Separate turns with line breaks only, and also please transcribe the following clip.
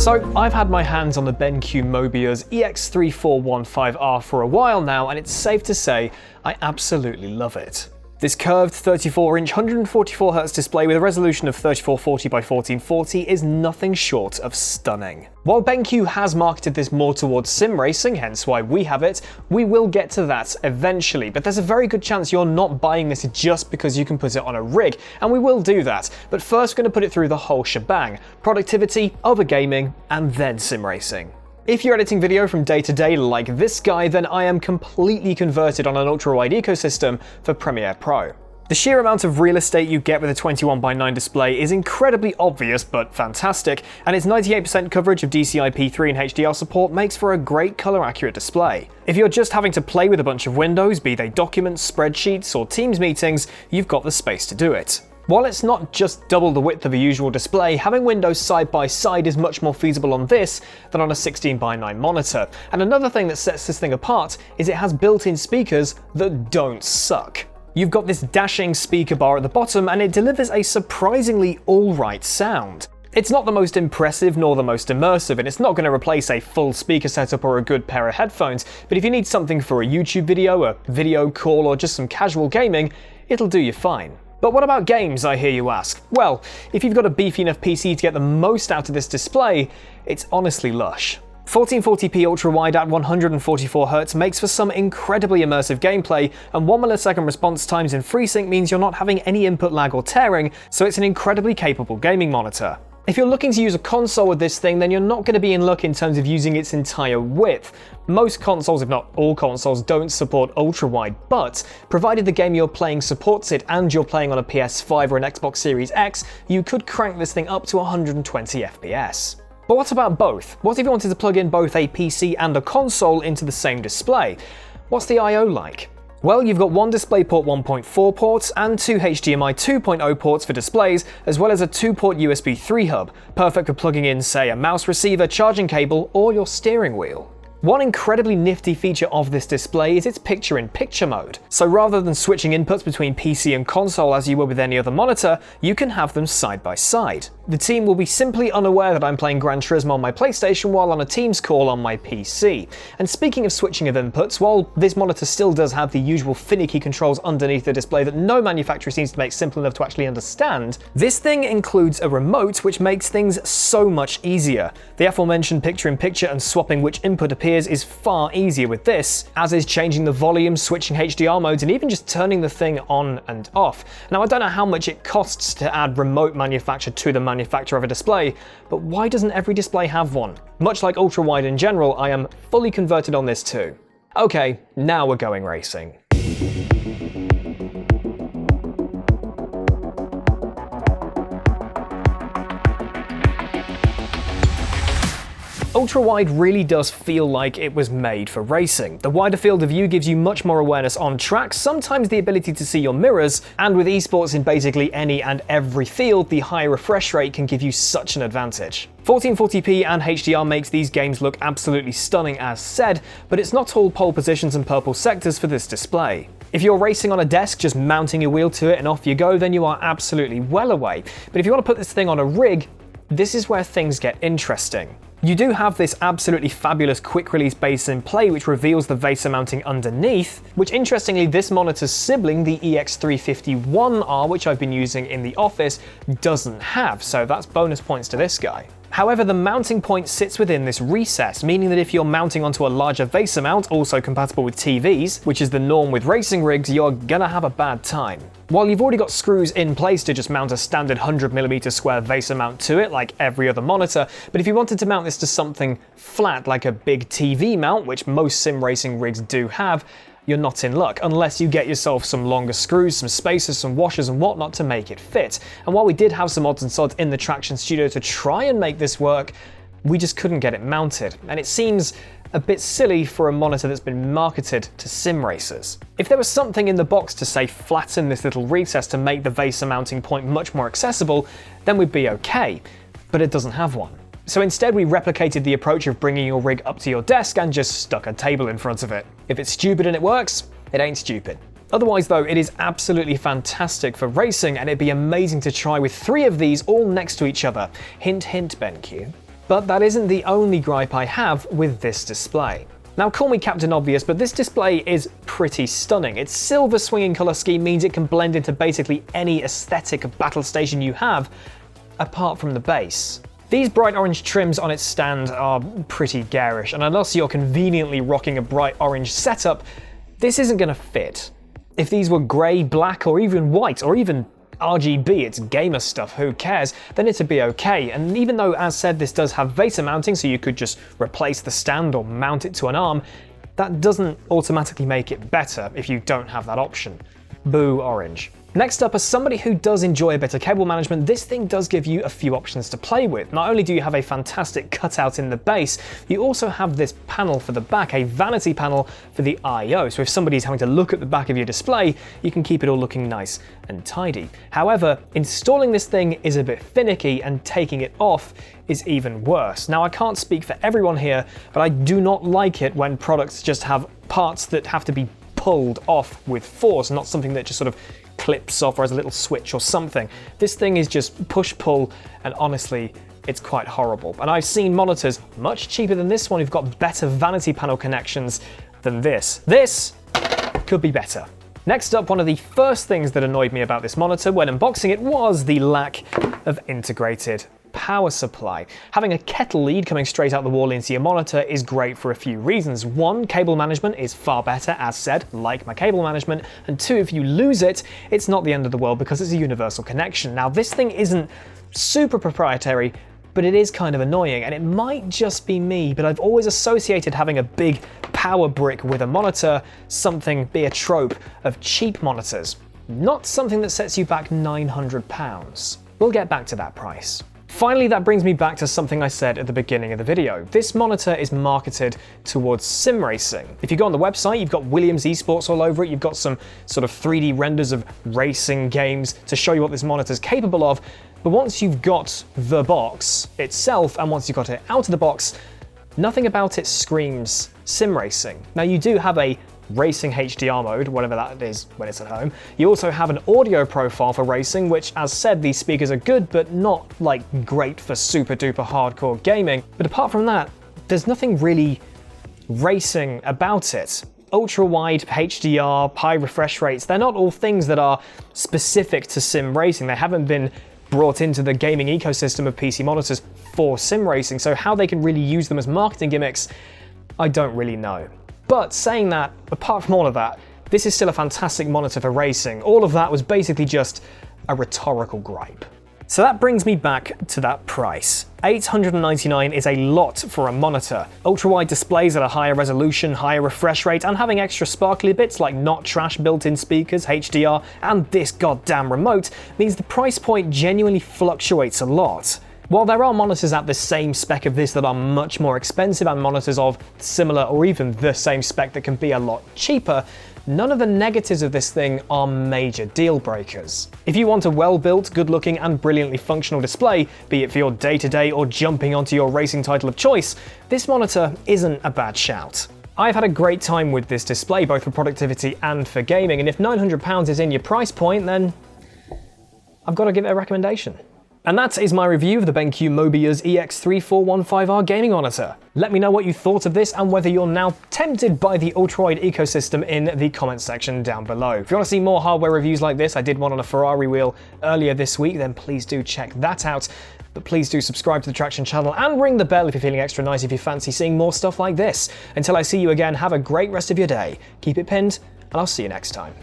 So I've had my hands on the BenQ Mobiuz EX3415R for a while now, and it's safe to say I absolutely love it. This curved 34-inch 144Hz display with a resolution of 3440 by 1440 is nothing short of stunning. While BenQ has marketed this more towards sim racing, hence why we have it, we will get to that eventually, but there's a very good chance you're not buying this just because you can put it on a rig, and we will do that. But first we're going to put it through the whole shebang: productivity, other gaming, and then sim racing. If you're editing video from day to day like this guy, then I am completely converted on an ultra-wide ecosystem for Premiere Pro. The sheer amount of real estate you get with a 21:9 display is incredibly obvious but fantastic, and its 98% coverage of DCI-P3 and HDR support makes for a great color-accurate display. If you're just having to play with a bunch of windows, be they documents, spreadsheets, or Teams meetings, you've got the space to do it. While it's not just double the width of a usual display, having windows side by side is much more feasible on this than on a 16:9 monitor. And another thing that sets this thing apart is it has built-in speakers that don't suck. You've got this dashing speaker bar at the bottom, and it delivers a surprisingly alright sound. It's not the most impressive nor the most immersive, and it's not going to replace a full speaker setup or a good pair of headphones, but if you need something for a YouTube video, a video call, or just some casual gaming, it'll do you fine. But what about games, I hear you ask? Well, if you've got a beefy enough PC to get the most out of this display, it's honestly lush. 1440p ultra-wide at 144Hz makes for some incredibly immersive gameplay, and 1 millisecond response times in FreeSync means you're not having any input lag or tearing, so it's an incredibly capable gaming monitor. If you're looking to use a console with this thing, then you're not going to be in luck in terms of using its entire width. Most consoles, if not all consoles, don't support ultra-wide, but provided the game you're playing supports it and you're playing on a PS5 or an Xbox Series X, you could crank this thing up to 120 FPS. But what about both? What if you wanted to plug in both a PC and a console into the same display? What's the I/O like? Well, you've got one DisplayPort 1.4 ports and two HDMI 2.0 ports for displays, as well as a 2-port USB 3 hub, perfect for plugging in, say, a mouse receiver, charging cable, or your steering wheel. One incredibly nifty feature of this display is its picture-in-picture mode. So rather than switching inputs between PC and console as you would with any other monitor, you can have them side by side. The team will be simply unaware that I'm playing Gran Turismo on my PlayStation while on a Teams call on my PC. And speaking of switching of inputs, while this monitor still does have the usual finicky controls underneath the display that no manufacturer seems to make simple enough to actually understand, this thing includes a remote which makes things so much easier. The aforementioned picture-in-picture and swapping which input appears is far easier with this, as is changing the volume, switching HDR modes, and even just turning the thing on and off. Now, I don't know how much it costs to add remote manufacture to the manufacturer of a display, but why doesn't every display have one? Much like ultra-wide in general, I am fully converted on this too. Okay, now we're going racing. Ultra-wide really does feel like it was made for racing. The wider field of view gives you much more awareness on track, sometimes the ability to see your mirrors, and with esports in basically any and every field, the high refresh rate can give you such an advantage. 1440p and HDR makes these games look absolutely stunning as said, but it's not all pole positions and purple sectors for this display. If you're racing on a desk, just mounting your wheel to it and off you go, then you are absolutely well away. But if you want to put this thing on a rig, this is where things get interesting. You do have this absolutely fabulous quick release base in play which reveals the VESA mounting underneath, which interestingly this monitor's sibling, the EX3415R, which I've been using in the office, doesn't have, so that's bonus points to this guy. However, the mounting point sits within this recess, meaning that if you're mounting onto a larger VESA mount, also compatible with TVs, which is the norm with racing rigs, you're gonna have a bad time. While you've already got screws in place to just mount a standard 100mm square VESA mount to it, like every other monitor, but if you wanted to mount this to something flat, like a big TV mount, which most sim racing rigs do have, you're not in luck, unless you get yourself some longer screws, some spacers, some washers and whatnot to make it fit. And while we did have some odds and sods in the Traxion studio to try and make this work, we just couldn't get it mounted. And it seems a bit silly for a monitor that's been marketed to sim racers. If there was something in the box to say flatten this little recess to make the VESA mounting point much more accessible, then we'd be okay, but it doesn't have one. So instead we replicated the approach of bringing your rig up to your desk and just stuck a table in front of it. If it's stupid and it works, it ain't stupid. Otherwise though, it is absolutely fantastic for racing, and it'd be amazing to try with 3 of these all next to each other. Hint hint, BenQ. But that isn't the only gripe I have with this display. Now, call me Captain Obvious, but this display is pretty stunning. Its silver swinging colour scheme means it can blend into basically any aesthetic of battle station you have, apart from the base. These bright orange trims on its stand are pretty garish, and unless you're conveniently rocking a bright orange setup, this isn't going to fit. If these were grey, black, or even white, or even RGB, it's gamer stuff, who cares, then it'd be okay. And even though, as said, this does have VESA mounting, so you could just replace the stand or mount it to an arm, that doesn't automatically make it better if you don't have that option. Boo orange. Next up, as somebody who does enjoy a bit of cable management, this thing does give you a few options to play with. Not only do you have a fantastic cutout in the base, you also have this panel for the back, a vanity panel for the I/O. So if somebody's having to look at the back of your display, you can keep it all looking nice and tidy. However, installing this thing is a bit finicky, and taking it off is even worse. Now, I can't speak for everyone here, but I do not like it when products just have parts that have to be pulled off with force, not something that just sort of clips off or has a little switch or something. This thing is just push-pull, and honestly, it's quite horrible. And I've seen monitors much cheaper than this one who've got better vanity panel connections than this. This could be better. Next up, one of the first things that annoyed me about this monitor when unboxing it was the lack of integrated power supply. Having a kettle lead coming straight out the wall into your monitor is great for a few reasons. One, cable management is far better, as said, like my cable management. And two, if you lose it, it's not the end of the world because it's a universal connection. Now, this thing isn't super proprietary, but it is kind of annoying, and it might just be me, but I've always associated having a big power brick with a monitor be a trope of cheap monitors, not something that sets you back £900. We'll get back to that price. Finally, that brings me back to something I said at the beginning of the video. This monitor is marketed towards sim racing. If you go on the website, you've got Williams Esports all over it, you've got some sort of 3D renders of racing games to show you what this monitor is capable of, but once you've got the box itself, and once you've got it out of the box, nothing about it screams sim racing. Now, you do have a racing HDR mode, whatever that is when it's at home. You also have an audio profile for racing, which, as said, these speakers are good, but not like great for super duper hardcore gaming. But apart from that, there's nothing really racing about it. Ultra-wide, HDR, high refresh rates, they're not all things that are specific to sim racing. They haven't been brought into the gaming ecosystem of PC monitors for sim racing, so how they can really use them as marketing gimmicks, I don't really know. But saying that, apart from all of that, this is still a fantastic monitor for racing. All of that was basically just a rhetorical gripe. So that brings me back to that price. $899 is a lot for a monitor. Ultra-wide displays at a higher resolution, higher refresh rate, and having extra sparkly bits like not trash built-in speakers, HDR, and this goddamn remote means the price point genuinely fluctuates a lot. While there are monitors at the same spec of this that are much more expensive, and monitors of similar or even the same spec that can be a lot cheaper, none of the negatives of this thing are major deal breakers. If you want a well-built, good-looking, and brilliantly functional display, be it for your day-to-day or jumping onto your racing title of choice, this monitor isn't a bad shout. I've had a great time with this display, both for productivity and for gaming, and if £900 is in your price point, then I've got to give it a recommendation. And that is my review of the BenQ Mobiuz EX3415R gaming monitor. Let me know what you thought of this and whether you're now tempted by the Ultrawide ecosystem in the comments section down below. If you want to see more hardware reviews like this, I did one on a Ferrari wheel earlier this week, then please do check that out. But please do subscribe to the Traxion channel and ring the bell if you're feeling extra nice if you fancy seeing more stuff like this. Until I see you again, have a great rest of your day. Keep it pinned, and I'll see you next time.